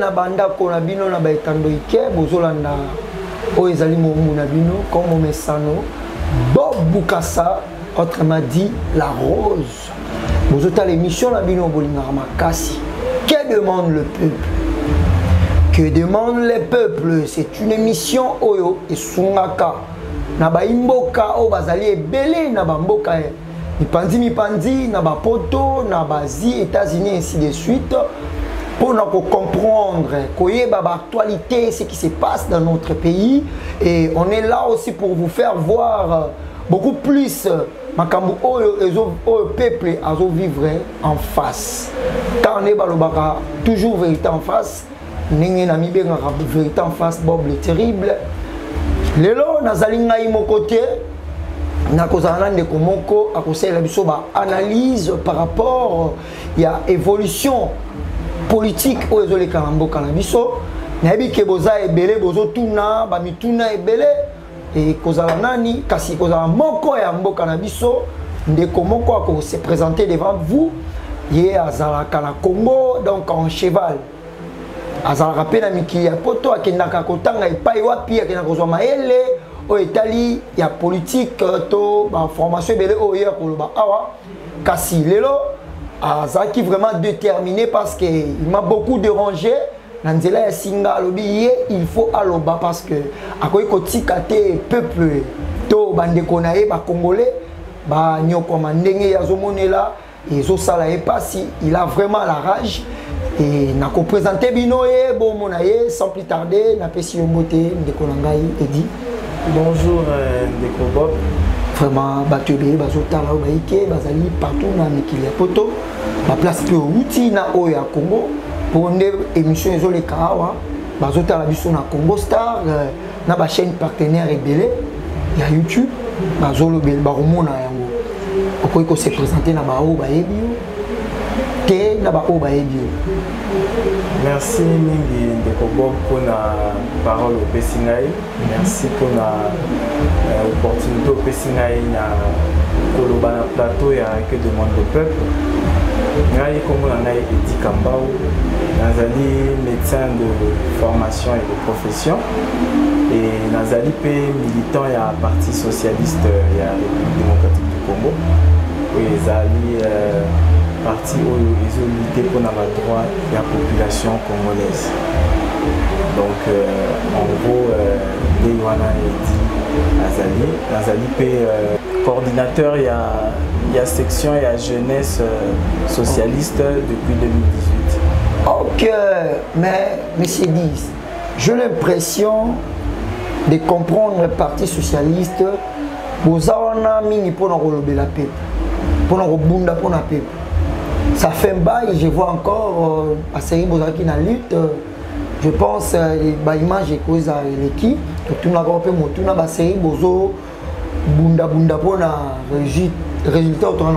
na banda ko na bino na baetando ike bozolanda o ezali momu na bino comme Mesano Bob Bukasa autrement dit la rose bozota l'émission na bino bolinga makasi. Que demande le peuple? Que demande le peuple? C'est une émission oyo esungaka na ba imboka o bazali ebele na ba mboka mipandi na ba poto na bazi États-Unis ainsi de suite pour nous comprendre koyeba ba actualité ce qui se passe dans notre pays et on est là aussi pour vous faire voir beaucoup plus makambo oyo peuple azo vivre en face quand on est balobaka toujours vérité en face ninge na mibenga vérité en face Bob le terrible lelo nazali ngai mon côté na kozana ndeko moko akosela biso ba analyse par rapport ya évolution politique o ezole kalambo kana biso nayebi ke boza ebele bozo tuna ba mituna ebele et kozala nani kasi kozala moko ya mboka na biso ndeko moko ako se présenter devant vous ye azala kana Congo donc en cheval azala rapena mikili ya poto akendaka kotanga epai wapi akenda kozwa maele o etali ya politique to ba formation ebele oyo koloba awa kasi lelo azaki vraiment déterminé parce que il m'a beaucoup dérangé nanzela ya singa alobi il faut aloba parce que akoyi kotika te peuple to bandeko na ye ba congolais ba nyokoma ndenge ya zomonela ezosala ye pasi il a vraiment la rage et na ko présenter bino ye bon mona ye sans plus tarder na pesi yombote ndeko na ngai Edi. Bonjour ndeko Bob. Vraiment batubé bazotala o baike bazali partout na mikili ya poto ba place pe outi na o ya Congo pour une émission ezole kawa bazotala biso na Congo Star na ba chaîne partenaire ebele ya YouTube bazolo bel ba romona yango okoyi ko se présenter na ba o ba ebio te na ba o ba ebio. Merci mingi ndeko Bob pour la parole au Pessingaï. Merci pour la opportunité au Pessingaï na kolobana plateau ya que demande le peuple. Ngai comme on a Edi Kambao, nazali médecin de formation et de profession et nazali pe militant ya parti socialiste ya République démocratique du Congo. Oui, nazali parti où ils ont lutté pour la droit de la population congolaise. Donc, en gros, Léoana Edi Azali, coordinateur, il y a section, il y a jeunesse socialiste depuis 2018. Ok, mais monsieur Diz, j'ai l'impression de comprendre le Parti socialiste, vous avez mis pour nous la paix, pour nous bunda pour la paix. Ça fait un bail, je vois encore à Série Bozaki dans la lutte. Je pense que l'image est cause à l'équipe. Tout le monde a une série Bozo, Bunda pour le résultat autour de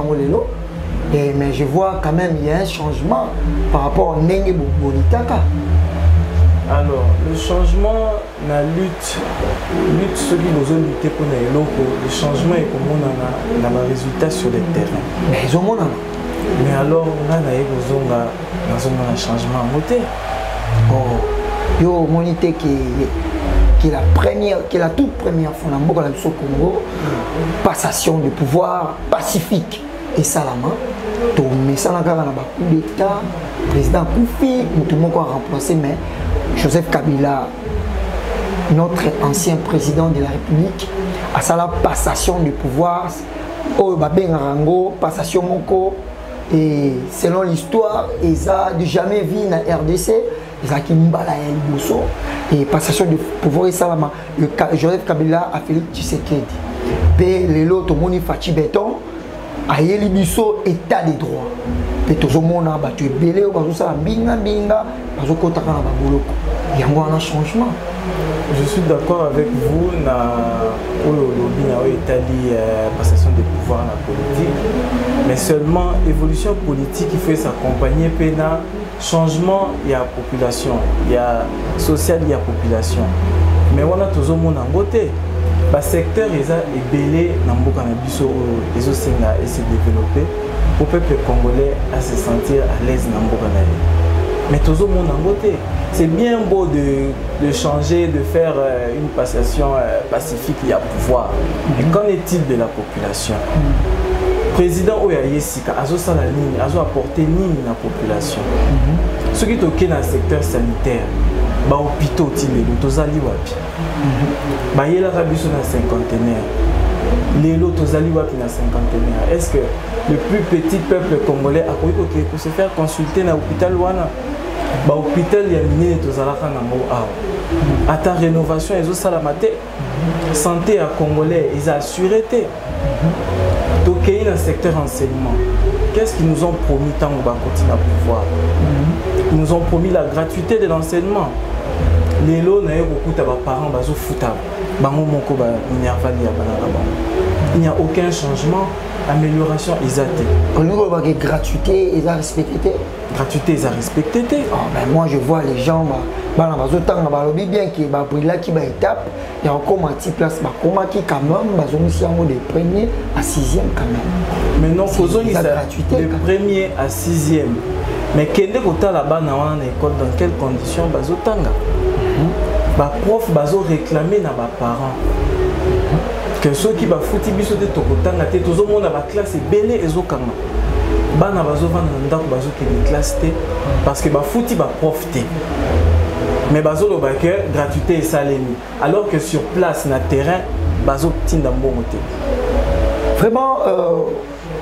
mais je vois quand même il y a un changement par rapport à Nenge Bolitaka. Alors, le changement, la lutte ceux qui nous ont lutté pour le changement est comme on a un résultat sur le terrain. Mais ils ont mais alors, on a un changement à monter. Oh, yo, monité qui est la toute première fois dans le Congo, passation de pouvoir pacifique et salama. Mais ça n'a pas coup d'État, président Koufi, tout le monde a remplacé, mais Joseph Kabila, notre ancien président de la République, a ça la passation de pouvoir, oh, Babengarango, passation Moko. Et selon l'histoire, ils ont jamais vu dans la RDC, ils ont Kimbala et Bosso, et passation de pouvoir et salama. Joseph Kabila a Félix Tshisekedi. Et les autres, Moni Fachi Béton, a Yeli Bisso, état des droits. Et tout le monde a battu Belé, Bazosa, Binga, Bazoko Takana Baboloko. Il y a un changement. Je suis d'accord avec vous pour le Italie, passation de pouvoir dans la politique, mais seulement évolution politique, il faut s'accompagner par changement, il y a population, il y a social, il y a population. Mais on a toujours mon côté. Le secteur est belé dans le et se développer pour le peuple congolais à se sentir à l'aise dans le mais toujours mon côté. c'est bien beau de changer, de faire une passation pacifique et à pouvoir. Mais qu'en est-il de la population? Président Oya Yesika, azo salanini, azo apporter nini la population. Ceux qui toquent dans le secteur sanitaire, ba hôpitaux tilelo tozali wapi. Ba yela rabiso na cinquantenaire. Lelo tozali wapi na cinquantenaire. Est-ce que le plus petit peuple congolais a pu se faire consulter dans l'hôpital wana? Ba hôpital ya minene tozalaka na mo awa. Ata rénovation ezo salamate. Santé à congolais, ils assuré té. Toqué dans le secteur enseignement. Qu'est-ce qu'ils nous ont promis tant qu'on va continuer à pouvoir? Ils nous ont promis la gratuité de l'enseignement. Les lots n'ont beaucoup de parents bazo fouta. Il n'y a aucun changement, amélioration isaté. Au niveau de la gratuité, ils ont respecté. Gratuité, ils ont respecté. Oh, ben moi je vois les gens, bien qu'il y a une étape, il y a encore une petite place, qui quand même, de premier à sixième quand même. Mais non, faisons une gratuité. De premier à sixième. Mais quel est le là-bas dans l'école, dans quelles conditions bazotanga? Ba prof bazo réclamer na ba parents. Que ceux qui ba fouti biso de tokotanga te tozo mona ba classe belé ezokanga. Bana bazo vanda ndako bazo ke classe te parce que ba fouti ba prof te. Mais bazo lo ba que gratuité et salemi alors que sur place na terrain bazo tinda mbongo te. Vraiment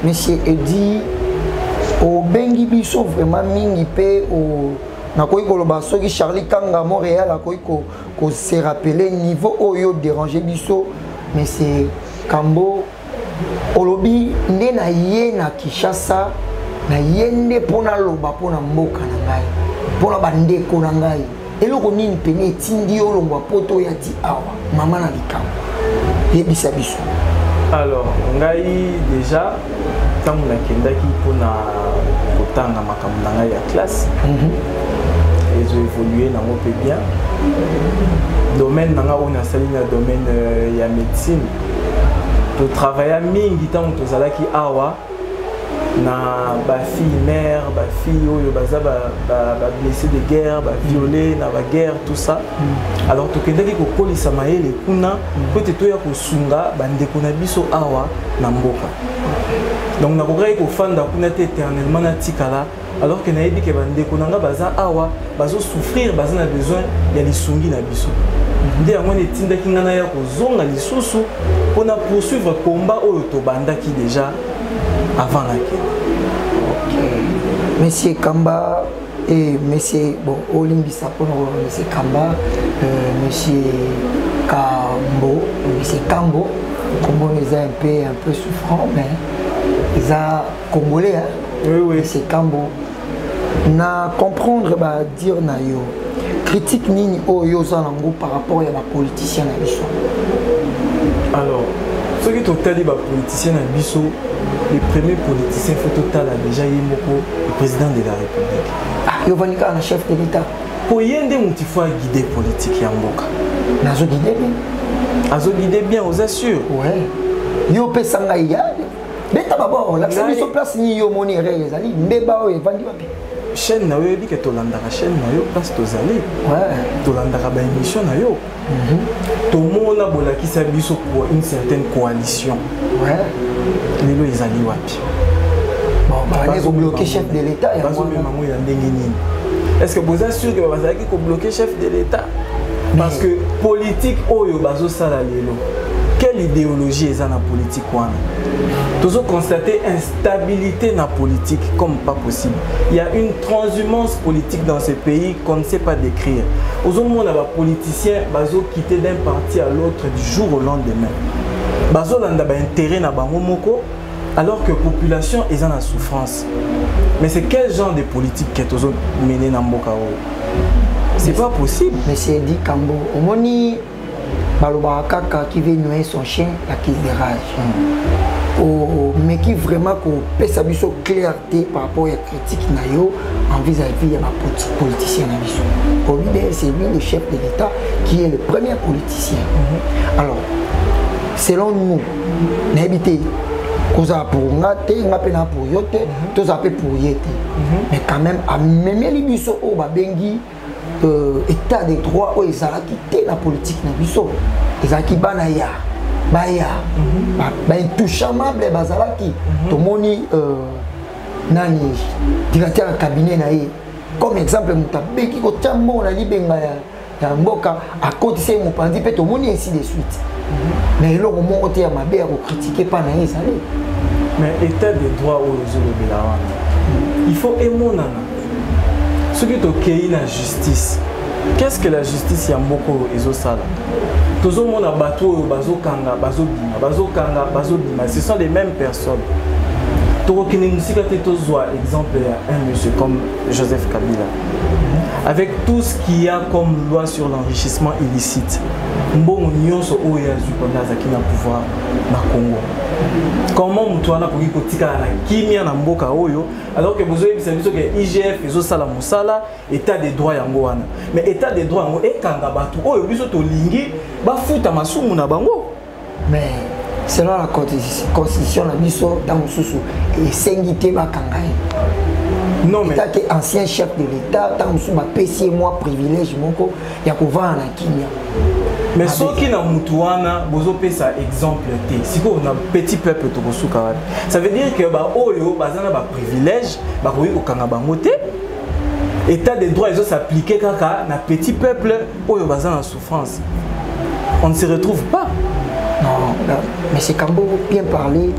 monsieur Eddy au bengi biso vraiment mingi pe au nakoki koloba soki Charlie Kanga Montréal akoki ko se rappeler niveau oyo déranger biso mais c'est Kambo olobi nde na ye na Kinshasa na yende pona loba pona mboka na ngai pona bandeko na ngai eloko nini pene etindi yo longwa poto ya ti awa mama na likambo yebisa biso. Alors ngai déjà tant nakendaki pona kotanga makambo na ngai ya classe. Ils ont évolué dans mon pays bien. Domaine dans le domaine de la médecine. Pour travailler à mingi tant que zalaki awa na ba fille mère, ba fille oyo baza ba blessé de guerre, ba violé na ba guerre tout ça. Alors to kendaki ko kolisa maele kuna peut-être ya ko sunga bandeko na biso awa na mboka. Donc na kokai ko fanda kuna éternellement na tikala. Alors que naïbi que bandeko nanga baza awa bazo souffrir baza na besoin ya lisungi na biso. Nde yango netinda kingana ya kozonga lisusu pona poursuivre combat oyo to bandaki déjà avant la guerre. Monsieur Kamba et monsieur bon Olimbisa pour monsieur Kamba, monsieur Kambo, monsieur Kambo, Kambo les a un peu souffrant mais ils a congolais hein. Oui. Monsieur Kambo. Na comprendre ba dire na yo critique nini oyo zalango par rapport à la politicien na biso. Alors ceux qui totali ba politicien na biso les premiers politiciens faut total a déjà yemoko le président de la République. Ah yo vanika na chef de l'état. Pour yende mutifo a guider politique ya mboka. Nazo guider bien. Azo guider bien aux assure. Ouais. Yo pesanga ya. Beta babo la biso place ni yo moni rezali ndeba o evandi wapi. Chaîne na yo ebi ke tolandaka chaîne na yo place tozali. Ouais. Tolandaka ba émission na yo. Tomona bolakisa biso pour une certaine coalition. Ouais. Lelo ezali wapi. Bon, bah les bloquer chef de l'état ya bazo me mango ya ndenge nini. Est-ce que vous êtes sûr que vous allez bloquer chef de l'état? Parce que politique oyo bazo sala lelo. Quelle idéologie est dans la politique? Nous avons constaté instabilité dans la politique comme pas possible. Il y a une transhumance politique dans ce pays qu'on ne sait pas décrire. Aujourd'hui, on a des politiciens qui quittent d'un parti à l'autre du jour au lendemain. Ils ont intérêt dans le alors que la population est en souffrance. Mais c'est quel genre de politique que nous avons mené dans le C'est pas possible. Mais c'est dit Kambo. Baloba Kaka qui veut noyer son chien, la crise de rage. Mais qui vraiment peut s'habiller clarté par rapport à la critique nayo en vis-à-vis de la politicien nayo. C'est lui le chef de l'État qui est le premier politicien. Alors, selon nous, n'habitez cause pour ngate, ngapena pour yote, tous appelés pour yete. Mais quand même, à même les biso au babengi état de droit où ils allaient quitter la politique na biso ezaki bana ya baya ba intouchable bazalaki tomoni nani directeur de cabinet na ye comme exemple mutabeki ko tambo na libenga ya mboka à côté c'est mon pandi pe tomoni ainsi de suite mais eloko moko te ya mabe ya ko critiquer pas na ye sale mais état de droit au zolobela wana il faut émonana ce qui est la justice. Qu'est-ce que la justice yamboko ezosala? Tous les gens bateau bazokanga bazobima, ce sont les mêmes personnes. Exemple un monsieur comme Joseph Kabila. Avec tout ce qu'il y a comme loi sur l'enrichissement illicite, bon union sur OEAZU pendant zakina pouvoir na Congo. Comment mutwana pour tika na kimia na mboka oyo alors que vous avez dit que IGF ezo sala musala état des droits yango wana. Mais état des droits yango ekanga batu oyo biso to lingi ba futa masumu na bango. Mais selon la constitution la biso dans mususu et sengité ba kangai. Non mais t'as que ancien chef de l'État tant musu ba PC moi privilège moko ya kovana na kimia. Mais ce qui n'a mutuana, bozo pesa exemple té. Si on a petit peuple to bosuka. Ça veut dire que ba oyo bazana ba privilège, ba koyi okanga bango té. État des droits ils s'appliquer kaka na petit peuple oyo bazana en souffrance. On ne se retrouve pas. Non, mais c'est quand vous bien parler.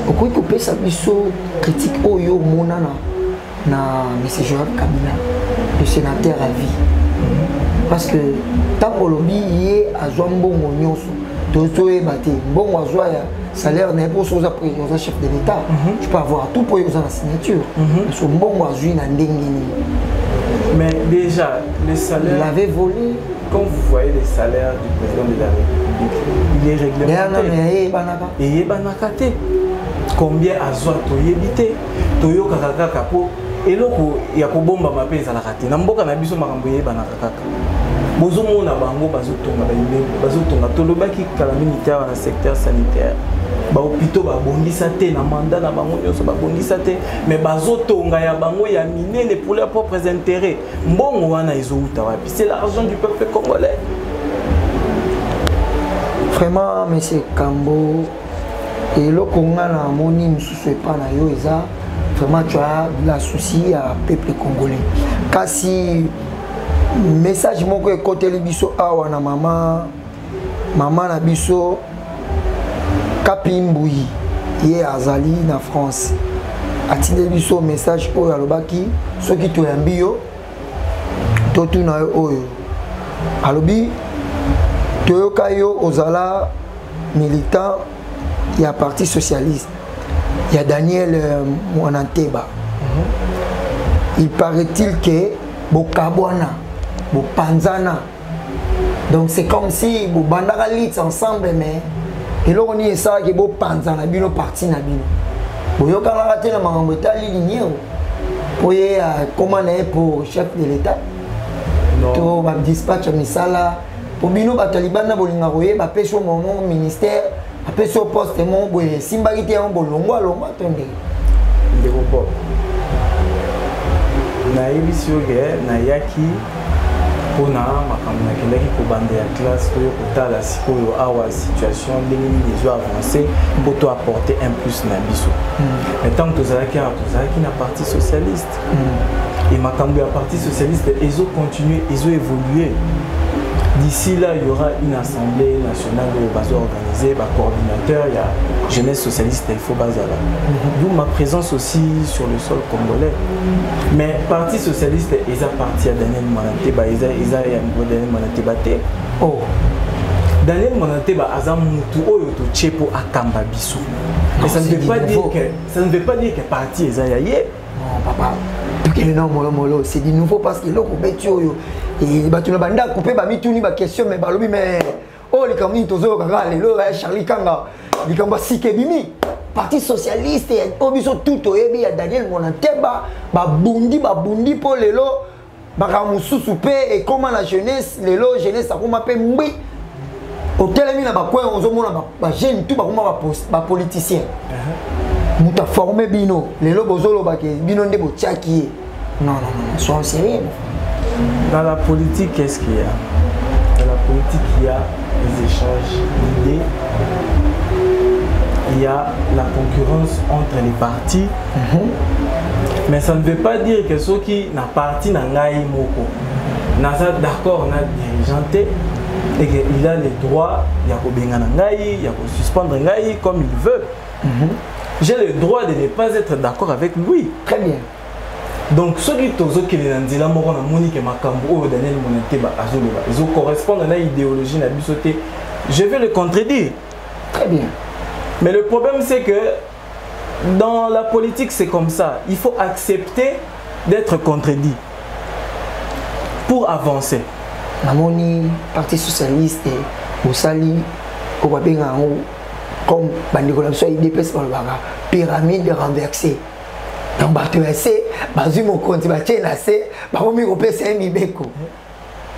Okoyi ko pesa biso critique oyo monana na monsieur Joseph Kabila, le sénateur à vie. Parce que tant que lobby y a mbongo nyonso tozo e baté mbongo azwa ya salaire n'est pas chose après aux chef de l'État tu peux avoir tout pour la signature parce que mbongo azwi na ndengini mais déjà les salaires il avait volé quand vous voyez les salaires du président de la République il est réglementé et banaka té combien azwa toyebité toyoka kaka po eloko ya kobomba mapeza la raté na mboka na biso makambo ye banaka kaka bozomona bango bazotonga tolobaki kala militaire dans le secteur sanitaire ba hôpitaux babongisa te na mandat na bango nyonso babongisa te mais bazotonga ya bango ya minene pour leurs propres intérêts mbongo wana ezouta wapi c'est l'argent du peuple congolais vraiment monsieur Kambo et le Congo na moni mususu pas na yo eza vraiment tu as la souci à peuple congolais kasi message moko côté le biso awa na maman na biso Kapimbouyi ye azali na France atinde biso message oyo alobaki soki to yambi yo to tuna oyo alobi toyoka yo ozala militant ya parti socialiste ya Daniel Mwananteba il paraît-il que bokabwana bopanzana donc c'est comme si bo bandaka lit ensemble mais eloko ni esa ke bo panzana bino parti na bino boyoka la raté na makambo etali ligneo poye comment na pour chef de l'État to ba dispatch misala po bino ba Taliban na bolinga koye ba peso mon ministère a peso poste mon boye simbaki te on bolongo tonde ndeko bo na ebisio ge na yaki pona makambo na kendaki kobanda ya classe oyo kotala sikoyo awa situation ndenge nini ezo avancer mpo to apporter un plus na biso mais tant que tozalaki na parti socialiste et makambo ya parti socialiste ezo continuer ezo évoluer. D'ici là, il y aura une assemblée nationale où va organiser un coordinateur, il y a jeunesse socialiste, il faut bazala. D'où ma présence aussi sur le sol congolais. Mais parti socialiste, ils ont parti à Daniel Mwananteba, ils ont Daniel Mwananteba. Oh, Daniel Mwananteba, Azam Moutou, Oyoto Tchepo, Akamba Bissou. Mais ça ne veut pas dire que parti est aillé. Non, papa. Non, molo, c'est du nouveau parce que l'autre betio et batuna banda couper ba mituni ba question mais balobi mais oh les kamni tozo kaka lelo Charlie Kanga likamba sikebimi parti socialiste et obiso tout oyebi ya Daniel Mwananteba ba bundi po lelo ba mususu pe et comment la jeunesse lelo jeunesse akoma pe mbi hotel mi na ba coin ozomona ba jeune tout ba koma ba politicien muta formé bino lelo bozolo ba ke bino nde bo tchaki non sois sérieux Dans la politique, qu'est-ce qu'il y a? Dans la politique, il y a les échanges d'idées, il y a la concurrence entre les partis, mais ça ne veut pas dire que ceux qui n'ont parti n'ont pas d'accord, on a dirigeanté et qu'il a les droits, il y a suspendre comme il veut. J'ai le droit de ne pas être d'accord avec lui. Très bien. Donc, ceux qui correspondent à l'idéologie, je vais le contredire. Très bien. Mais le problème, c'est que dans la politique, c'est comme ça. Il faut accepter d'être contredit pour avancer. Namoni, Parti Socialiste, Moussali, comme IDPS, pyramide renversée. Donc, c'est un compte,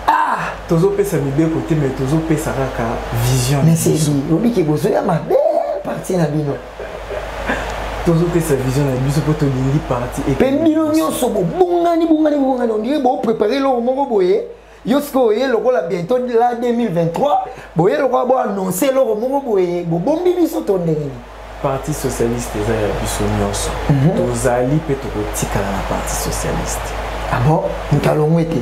ah, Tozo pesa mibeko te mais tozo pesa kaka vision. Mais c'est lui, obi ki bozo ya ma belle partie na bino. Tozo pesa vision na biso poto lingi partie et pe bino nyonso bo bungani on dirait bo préparer lo moko boye. Yosko ye lokola bientôt la 2023, boye lokola bo annoncer lo moko boye, bo bombi biso to ndenge. Parti socialiste eza ya biso nyonso. Tozali pe tokotika na parti socialiste. Ah bon, Moutalongwete.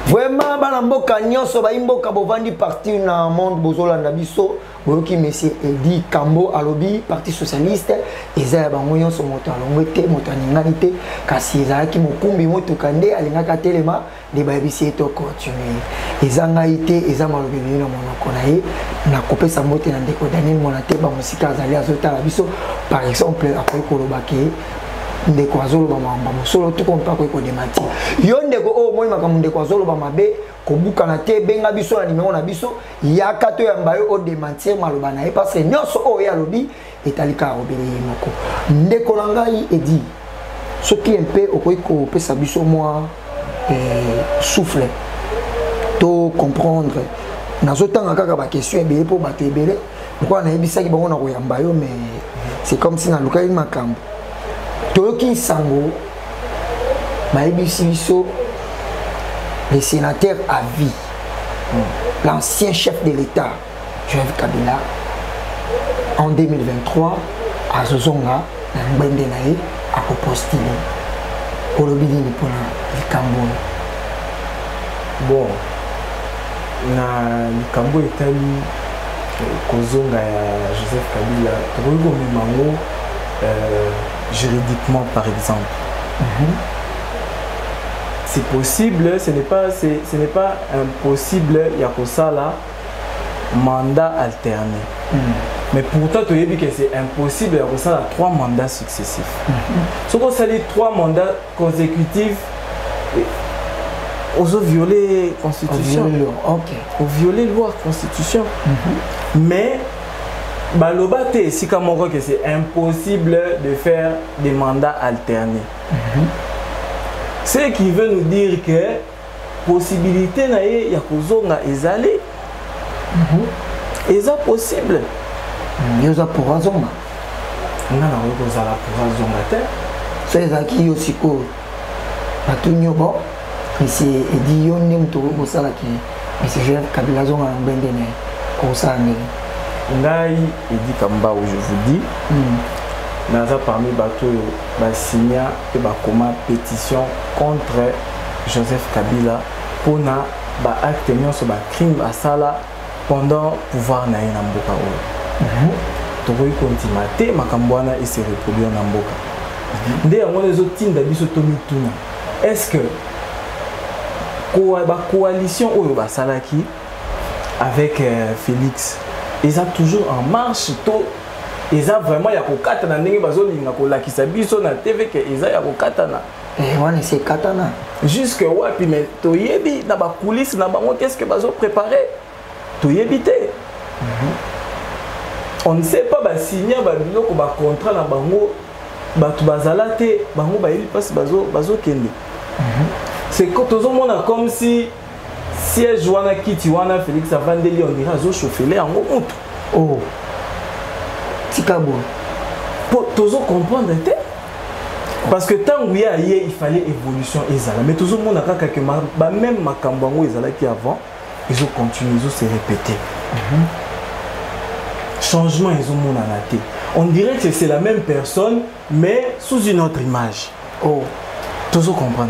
Vraiment, Balamboka Nyonso, Baimboka Bovandi parti na monde Bozolanda Biso, Boyoki Messi Edi Kambo Alobi, Parti Socialiste, Eza Bangoyonso Moutalongwete, Moutaningalité, Kasi Ezaki Mokumbi Motukande, Alingaka Telema, de Babisi to continuer. Eza Ngaïté, Eza Malobi na Monokonae, na Kopé Samote na Ndeko Daniel Monate, Bamosika Azali Azota Biso, par exemple, après Kolobake. Ndeko azolo ba mamba solo tout comme pas ko démenti yo ndeko o moi makamu ndeko azolo ba mabe ko buka na te benga biso na numéro na biso yaka to yamba yo o démentir maloba na e parce que nyonso o ya lobi etalika obele moko ndeko na ngai edi ce qui un peu ko pesa biso moi souffle to comprendre nazotanga kaka ba question ebele po ba tebele pourquoi na ebisa ki bango na ko yamba yo mais c'est comme si na luka il makambo Toyoki Sango, Maïbisiso, le sénateur à vie, l'ancien chef de l'État, Joseph Kabila, en 2023, à Zozonga, dans Bendenaï, à postulé pour le bidin pour le Cambon. Bon, na Cambo Italie, Kozonga Joseph Kabila, Toyogo Mimango, juridiquement par exemple. C'est possible, ce n'est pas impossible, il y a que ça là, mandat alterné. Mais pourtant, tu as dit que c'est impossible, il y a que ça là, 3 mandats successifs. Si on a dit 3 mandats consécutifs, on a violé la Constitution. On a violé la loi, Constitution. Mais Balobate, si que c'est impossible de faire des mandats alternés. Ce qui veut nous dire que possibilité na ye ya kozonga ezali. Eza possible. Yoza pour azonga. On a kozala pour azonga te. C'est ça qui aussi ko. Batunyo bo. Mais c'est dit yo nem to ko sala ki. Mais c'est Joseph Kabila zonga mbendene ko sala ni. Ngai Edi Kamba où je vous dis, naza parmi bateau signé et bakoma pétition contre Joseph Kabila pour na ba acte sur ba crime à sala pendant pouvoir na na mboka o. Tokoi continuer makambwana et se reproduire na mboka. Nde yango les autres tinda biso tomi tuna. Est-ce que ba coalition oyo ba salaki avec Félix ils ont toujours en marche tôt. Ils ont vraiment ya kokatana ndenge bazolinga kolakisa biso na TV que ils ya kokatana. Wana c'est katana. Jusque wapi mais toyebi na ba coulisses na bango qu'est-ce que bazo préparer? Toyebi te. On ne sait pas ba signer ba biloko ba contrat na bango batu bazala te bango ba yeli passe bazo kende. C'est quand tout le monde comme si siège wana kiti wana Félix Avandeli on dirait zo chauffele en moto. Oh. Tikabo. Pour tozo comprendre te. Parce que tant où il fallait évolution ezala. Mais tout le monde a que même Makambango ezala qui avant, ils ont continué, ils ont se répété. Changement, ils ont mon anaté. On dirait que c'est la même personne, mais sous une autre image. Oh, tout le monde comprend.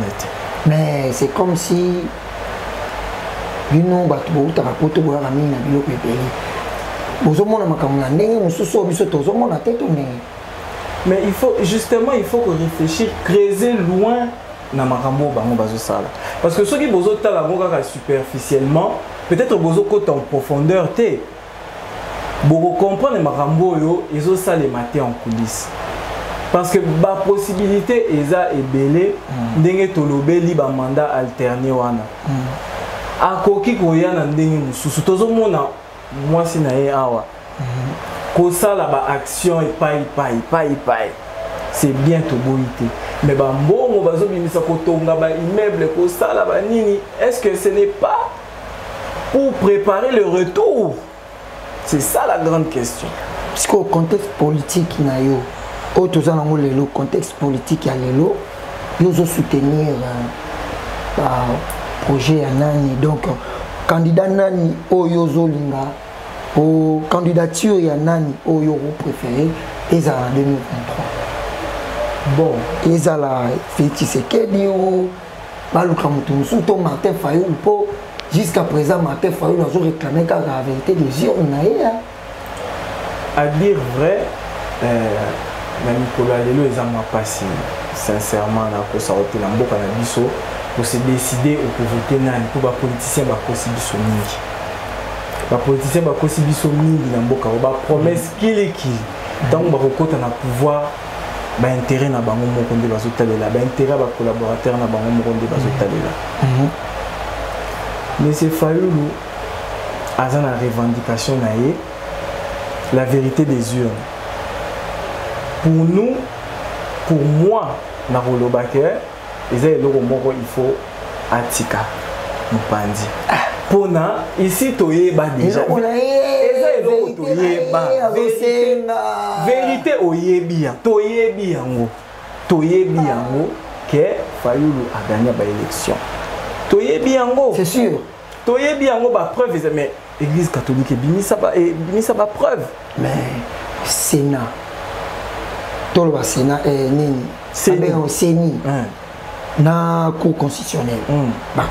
Mais c'est comme si nous mais il faut justement réfléchir, creuser loin dans makambo bango bazosala. Parce que ceux qui bozo tala ngaka superficiellement, peut-être bozo côté en profondeur té. Bozo comprendre makambo yo, ils ont ça les mater en coulisses. Parce que ba possibilité eza ebele ndenge tolobeli ba mandat alterné wana. Akoki koyana ndenge mususu tozomona mwasi na ye awa. Kosala ba action epai. C'est bien to boité. Mais ba mbongo bazo bimisa kotonga ba immeuble kosala ba nini, est-ce que ce n'est pas pour préparer le retour? C'est ça la grande question. Parce qu'au contexte politique na yo, le contexte politique à l'élo, nous allons soutenir projet à Nani. Donc, candidat Nani au Yozo Linga, au candidature à Nani au Yoro préféré, et ça en 2023. Bon, et ça la Félix Tshisekedi, Baluka Mutumsu, Martin Fayou, jusqu'à présent, Martin Fayou nous a réclamé la vérité des yeux. À dire vrai, Nicolas Lelo est en passé sincèrement pour sortir dans beaucoup de pour se décider pour voter pour les politiciens les politiciens dans beaucoup de promesses qu'il est qui donc bakokota na pouvoir intérêt na bango moko nde bazotalela intérêt ba collaborateur na bango moko nde bazotalela. Monsieur Fayulu a une revendication naie la vérité des urnes. Pour nous, pour moi, il faut Atika Mpandi. Pour nous, ici, toyeba déjà. Vérité oyebia, toyebi yango que Fayulu a gagné l'élection. Toyebi yango. C'est sûr. Toyebi yango ba preuve mais Église catholique binisa ba preuve. Mais Sénat. Tout le Sénat est Séni. Na Cour constitutionnelle.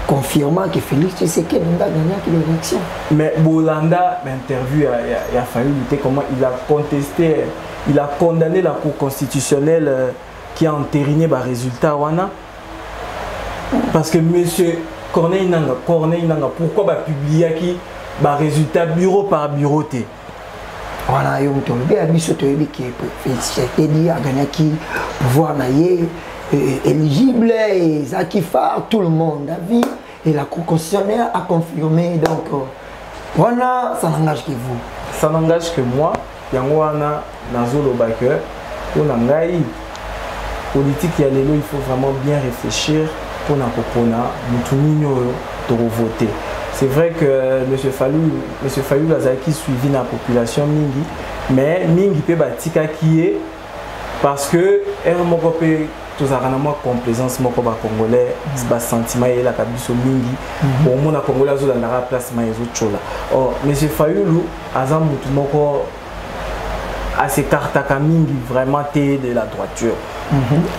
Confirmant que Félix Tshisekedi a gagné l'élection. Mais Bolanda, l'interview, il a fallu lutter comment il a contesté, il a condamné la Cour constitutionnelle qui a entériné le résultat. Parce que M. Corneille Nanga, pourquoi publier le résultat bureau par bureau? Voilà, il y a un qui a gagné qui pouvoir éligible et Zakifar, tout le monde a vu et la Cour constitutionnelle a confirmé. Donc, voilà, ça n'engage que vous. Ça n'engage que moi. Yangwana, Nazolo Baker, pour Nangaï, politique, il faut vraiment bien réfléchir pour nous voter. C'est vrai que M. Fayulu a suivi la population Mingi, mais Mingi peut batika qui est parce que tous les complaisance congolais, c'est sentiment et la kabiso Mingi, pour moi Congolais dans la place chola. Or M. Fayulu azam mutumoko a ses cartes Mingi vraiment de la droiture.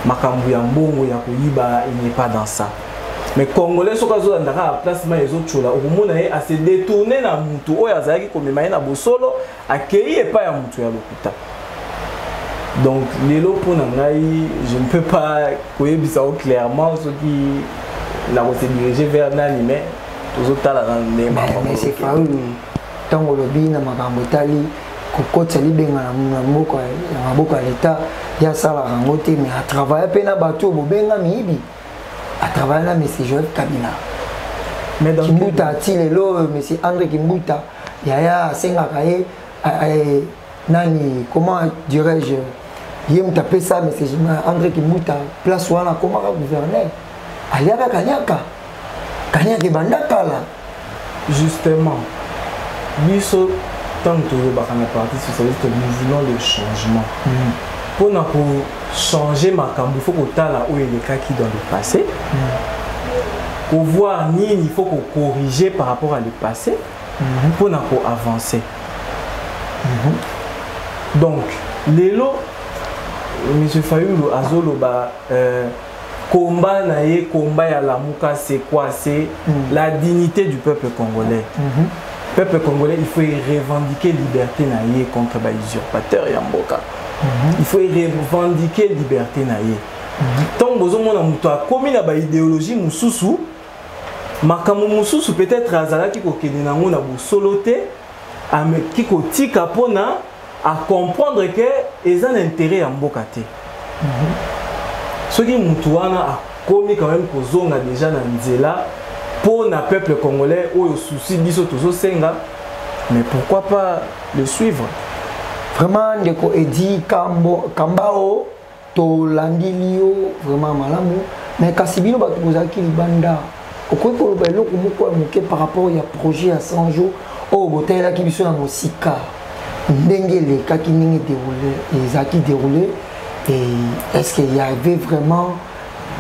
Makambu ya mbongo ya koyiba, il n'est pas dans ça. Mais Congolais sont dans la place chola. Au moment où a se détourné na mutu oyo azaki komema na bosolo accueilli pas ya mutu ya lokuta. Donc, les lots pour Nangaï, je ne peux pas koyebisa clairement ce qui l'a dirigé vers Nani, mais tous autres là dans les mais c'est pas où tant que le bien dans ma camotali, cocotte sali bien na maboko à l'état, il y a ça la rangote, mais à travailler peine à bateau, bobenga mibi, à travailler là, mais c'est Joël Kabila. Mais dans Kimbuta, Tilelo, mais c'est André Kimbuta, Yaya Sengakaye, Nani, comment dirais-je? Il m'a tapé ça, mais c'est André Kimbuta, place où on a comment gouverner. Aliaka Kanyaka. Kanyaka Bandaka là. Justement, tant que nous sommes partis socialistes, nous voulons le changement. pour changer ma cambo, il faut que tu où il est qui dans le passé. Pour voir il faut qu'on corriger par rapport à le passé pour avancer. Donc, Lélo, M. Fayulu Azolo, combat à la Mouka, c'est quoi? C'est la dignité du peuple congolais. Le peuple congolais, il faut y revendiquer liberté contre les usurpateurs et Mboka. Il faut y revendiquer liberté. Tant que vous avez commis la idéologie, makambo mususu peut-être azalaki kokende nango na bosolote qui kotika pona à comprendre que ils ont intérêt ya mboka te. Soki mutu wana akomi quand même kozonga déjà na nzela pour na peuple congolais oyo souci biso tozo senga, mais pourquoi pas le suivre? Vraiment ndeko edi kambao to landilio vraiment malamu, mais kasibino batu kozaki libanda par rapport au projet à 100 jours, au botel là qui est sur la musica, ndengele qui est déroulé, et est-ce qu'il y avait vraiment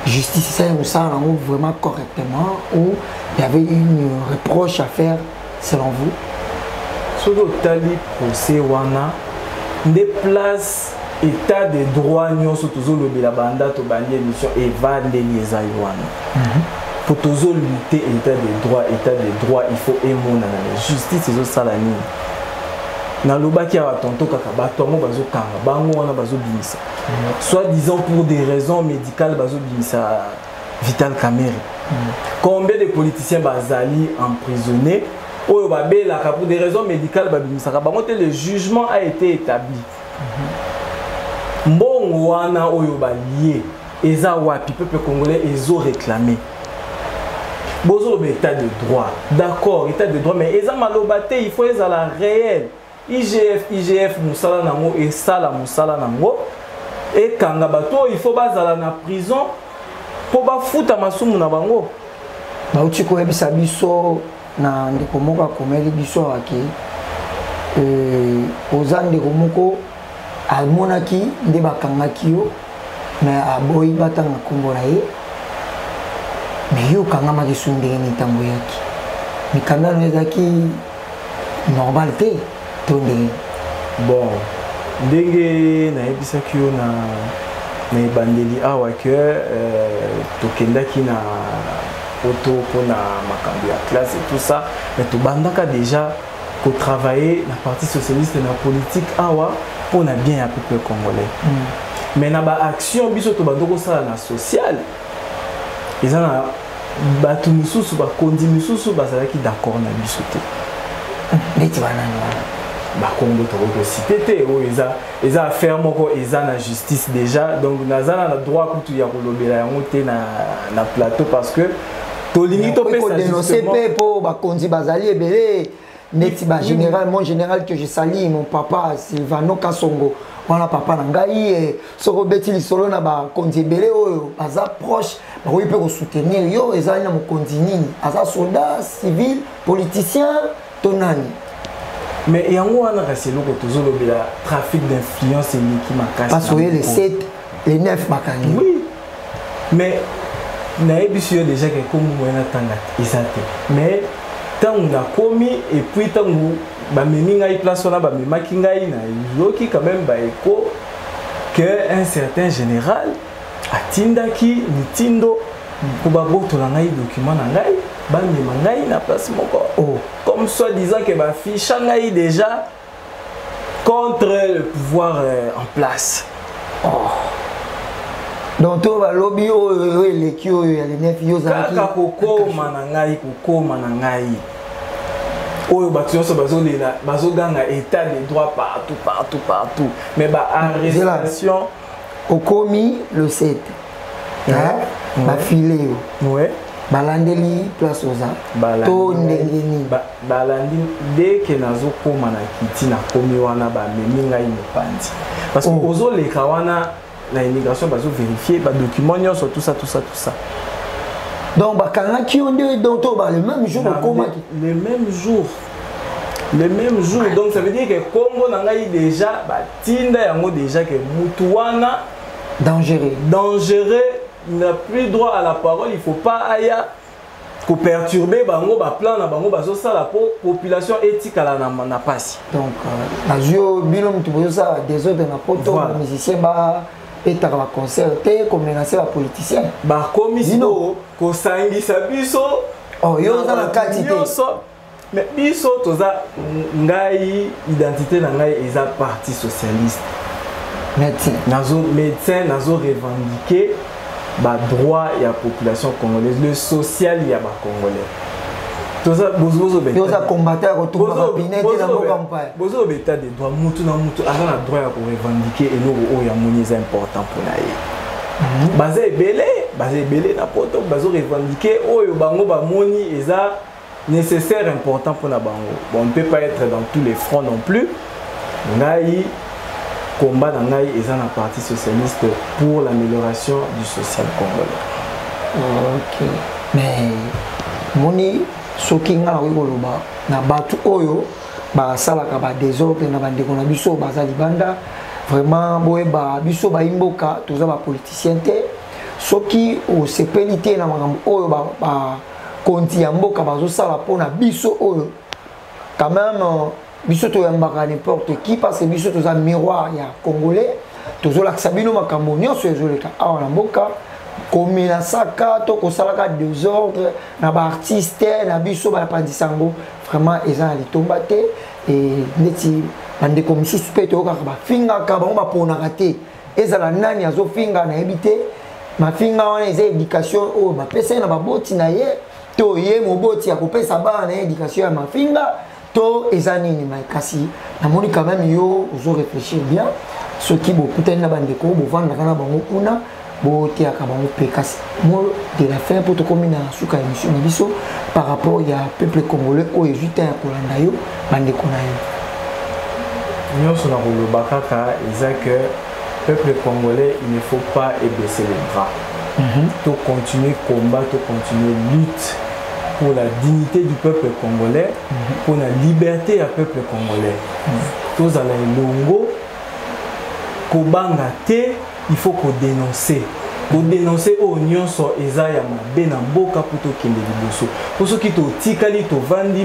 justice ça vraiment correctement, ou il y avait une reproche à faire selon vous? Sur le tali procès wana, des places état de droit nous surtout le la banda to bandi émission et va les wana. Pour toujours lutter état de droit, il faut aimer la justice et ça la ligne. Na loba qui a tonto kaka batongo bazo kanga bango wana bazo bimisa. Soit disant pour des raisons médicales bazo bimisa Vital Kamerhe. Combien de politiciens bazali emprisonnés oyo babela pour des raisons médicales babimisa ka bango le jugement a été établi. Mbongo wana oyo ba lié eza wapi peuple congolais ezo réclamé. Bozo état de droit, d'accord, état de droit, mais ils ont malobaté, il faut être à la réelle. IGF, Moussala Nango et Sala Moussala Nango. Et Kangabato, il faut pas aller en prison pour pas foutre à Masumu Nabango. Bah, tu connais bien Bisso, na Ndekomoka Komeli Bisso Aki. Ozan Ndekomoko, à Monaki, Ndebakangakio, mais à Boy Batanga Kumborae. Mais yo kanga ma kisunde ni tango yaki mikanda nezaki normal te tonde bon ndenge na ebisaki yo na bandeli awa que tokendaki na auto pour na makambo ya classe et tout ça, mais to bandaka déjà ko travailler na parti socialiste na politique awa pour na bien ya peuple congolais. Mais na ba action biso to bandoko sala na social ils ont battu misusu ba kondi misusu bazalaki d'accord na biso te. Neti banani ba kongo to cité te o eza affaire moko eza na justice déjà, donc nazana na droit kutu ya kolobela yango te na plateau parce que to lingi to pesa dénoncer pe po ba kondi bazali ebele neti ba général mon général que je salue mon papa Silvano Kasongo. Voilà papa nangai soko beti lisolo na ba kondi ebele oyo baza proche ba oui peut soutenir yo ezali na mokonzi nini aza soldat civil politicien tonani. Mais yango wana kaselo ko tozolobela trafic d'influence et qui makasi parce que les 7 les 9 makangi. Oui, mais na ebisio déjà que comme moyena tanga isate mais tant on a commis et puis tant ba memi ngai place wana ba memaki ngai na yoki quand même ba eko que un certain général atindaki mitindo pour ba botola ngai document na ngai ba mema ngai na place moko comme soi disant que ba fiche ngai déjà contre le pouvoir en place. Donc to ba lobby o eleki o ya les 9 yo zaki kaka kokoma na ngai oyo batuyoso bazoganga état de droit partout mais ba arrestation au commis le 7 ba filé ouais balandeli place oza to ndengeni balandi dès que nazokoma na kiti na komi wana ba memi ngai mopandi parce que ozo leka wana la immigration bazo vérifier ba documents nyonso tout ça donc bakanga ki onde donc to ba le même jour le même jour le même jour. Donc ça veut dire que Congo nangai déjà tinda yango déjà que mutuana dangereux, il n'a plus droit à la parole, il faut pas aya ko perturber bango ba plan na bango ba so ça la population éthique à la na passe. Donc azio bilom tu peux ça des autres na poto musicien ba etaka ba concerter comme menacer ba politicien ba commission ko sangisa biso oh yo za la quantité mais biso toza ngai identité na ngai eza parti socialiste médecin nazo revendiquer ba droit ya population congolaise le social ya ba congolais toza bozo beta toza combattre ko tout ba pinete na mboka mpaya bozo beta des droits mutu na droit ya ko revendiquer et no o ya moni est important pour na ye bazé belé na poto bazo revendiquer oyo bango ba moni eza nécessaire important pour na bango. Bon, on ne peut pas être dans tous les fronts non plus. Ngai combat dans ngai et dans la partie socialiste pour l'amélioration du social congolais. OK. Mais moni soki nga na koloba na batu oyo ba sala ka ba désordre na bande ko na biso baza libanda vraiment boyeba biso ba imboka toza ba politicien te soki o sepelité na makambo oyo ba konti ya mboka bazosala mpona biso oyo quand même biso toyambaka n'importe qui parce que biso toza miroir ya congolais tozolakisa bino makambo nyonso ezoleka awa na mboka komenasaka to kosalaka désordre na baartiste na biso bayapandisa yango vraiment eza na litomba te e neti bandeko mosusu mpe toyokaka bafingaka bango baponaka te ezala nani azofinga nayebi te mafinga wana eza éducation oyo bapesa ye na baboti na ye to ye moboti ya kopesa bana na éducation ya mafinga to eza nini makasi namoni quand même yo ozo réfléchir bien soki bokutani na bandeko bovandaka na bango kuna boteaka bango mpe kasi mot de la fin po tokomi na suka ya émission na biso par rapport ya peuple congolais oyo ezwi ta ya kolanda yo bandeko na yo nyonso na koloba kaka eza que peuple congolais il ne faut pas baisser les bras. To continuer combat, to continuer lutte pour la dignité du peuple congolais, pour la liberté du peuple congolais. Tous à la longo, kobanga te, il faut qu'on dénonce. Pour dénoncer aux nyons so ezaya mabe na mboka pour to kende liboso. Pour ceux qui to tikali to vandi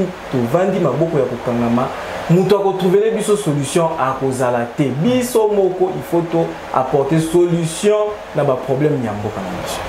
maboko ya kokangama, muto ko trouver biso solution à kozala te. Biso moko il faut to apporter solution na ba problème ya mboka na biso.